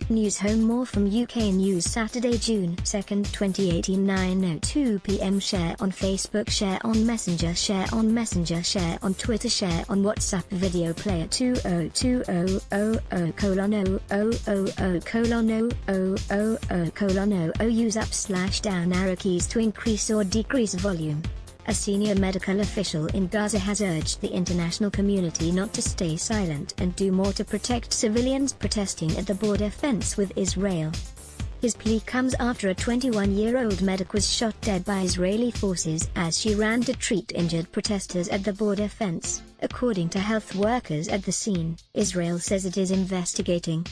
News home. More from UK News. Saturday, June 2nd, 2018, 9:02 p.m. Share on Facebook, share on Messenger, share on Messenger, share on Twitter, share on WhatsApp. Video player 202000:000:000:000. Use up/ down arrow keys to increase or decrease volume. A senior medical official in Gaza has urged the international community not to stay silent and do more to protect civilians protesting at the border fence with Israel. His plea comes after a 21-year-old medic was shot dead by Israeli forces as she ran to treat injured protesters at the border fence, according to health workers at the scene. Israel says it is investigating.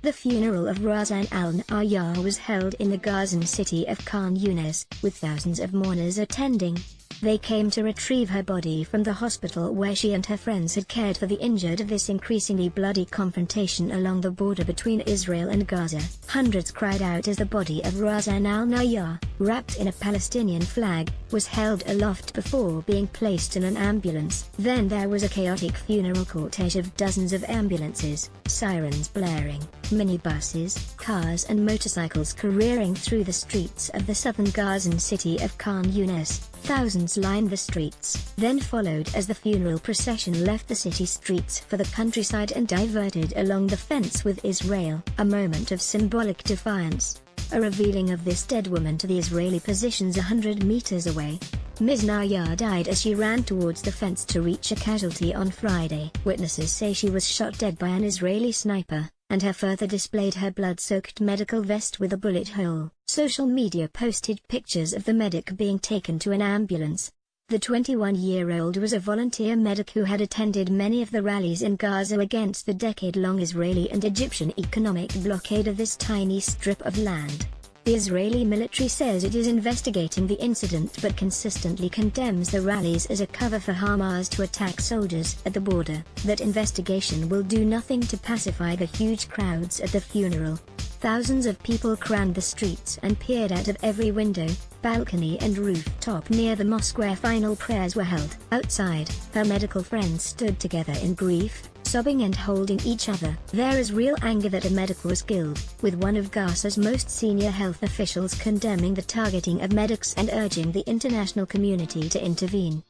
The funeral of Razan al-Nayar was held in the Gazan city of Khan Yunis, with thousands of mourners attending. They came to retrieve her body from the hospital where she and her friends had cared for the injured of this increasingly bloody confrontation along the border between Israel and Gaza. Hundreds cried out as the body of Razan al-Nayar, wrapped in a Palestinian flag, was held aloft before being placed in an ambulance. Then there was a chaotic funeral cortege of dozens of ambulances, sirens blaring, minibuses, cars and motorcycles careering through the streets of the southern Gazan city of Khan Yunis. Thousands lined the streets, then followed as the funeral procession left the city streets for the countryside and diverted along the fence with Israel. A moment of symbolic defiance. A revealing of this dead woman to the Israeli positions 100 meters away. Ms. Nayar died as she ran towards the fence to reach a casualty on Friday. Witnesses say she was shot dead by an Israeli sniper, and her further displayed her blood-soaked medical vest with a bullet hole. Social media posted pictures of the medic being taken to an ambulance. The 21-year-old was a volunteer medic who had attended many of the rallies in Gaza against the decade-long Israeli and Egyptian economic blockade of this tiny strip of land. The Israeli military says it is investigating the incident but consistently condemns the rallies as a cover for Hamas to attack soldiers at the border. That investigation will do nothing to pacify the huge crowds at the funeral. Thousands of people crammed the streets and peered out of every window, balcony and rooftop near the mosque where final prayers were held. Outside, her medical friends stood together in grief, sobbing and holding each other. There is real anger that a medic was killed, with one of Gaza's most senior health officials condemning the targeting of medics and urging the international community to intervene.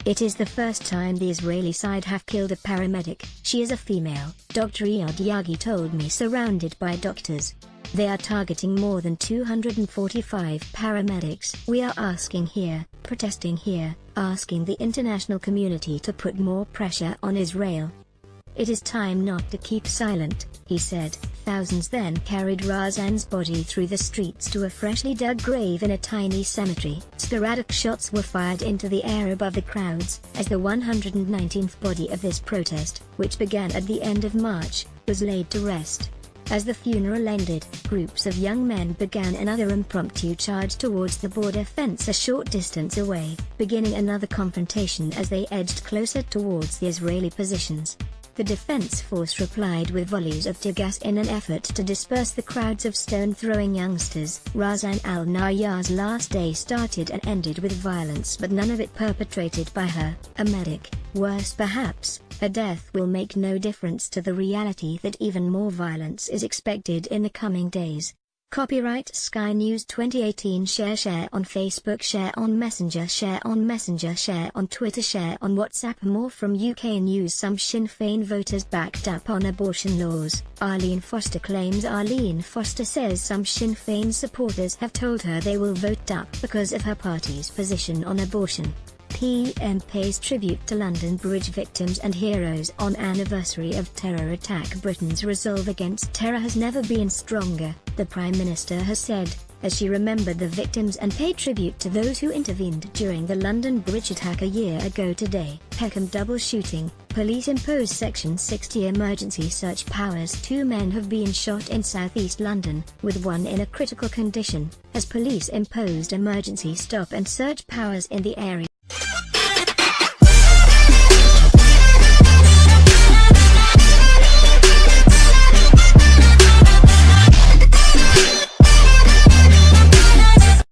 It is the first time the Israeli side have killed a paramedic. She is a female, Dr. Iyad Yagi told me, surrounded by doctors. They are targeting more than 245 paramedics. We are asking here, protesting here, asking the international community to put more pressure on Israel. It is time not to keep silent, he said. Thousands then carried Razan's body through the streets to a freshly dug grave in a tiny cemetery. Sporadic shots were fired into the air above the crowds, as the 119th body of this protest, which began at the end of March, was laid to rest. As the funeral ended, groups of young men began another impromptu charge towards the border fence a short distance away, beginning another confrontation as they edged closer towards the Israeli positions. The defense force replied with volleys of tear gas in an effort to disperse the crowds of stone-throwing youngsters. Razan al-Nayar's last day started and ended with violence, but none of it perpetrated by her, a medic. Worse perhaps, her death will make no difference to the reality that even more violence is expected in the coming days. Copyright Sky News 2018. Share on Facebook, share on Messenger, share on Messenger, share on Twitter, share on WhatsApp. More from UK News. Some Sinn Féin voters backed up on abortion laws. Arlene Foster claims. Arlene Foster says some Sinn Féin supporters have told her they will vote up because of her party's position on abortion. PM pays tribute to London Bridge victims and heroes on anniversary of terror attack. Britain's resolve against terror has never been stronger, the Prime Minister has said, as she remembered the victims and paid tribute to those who intervened during the London Bridge attack a year ago today. Peckham double shooting, police impose Section 60 emergency search powers. 2 men have been shot in southeast London, with one in a critical condition, as police imposed emergency stop and search powers in the area.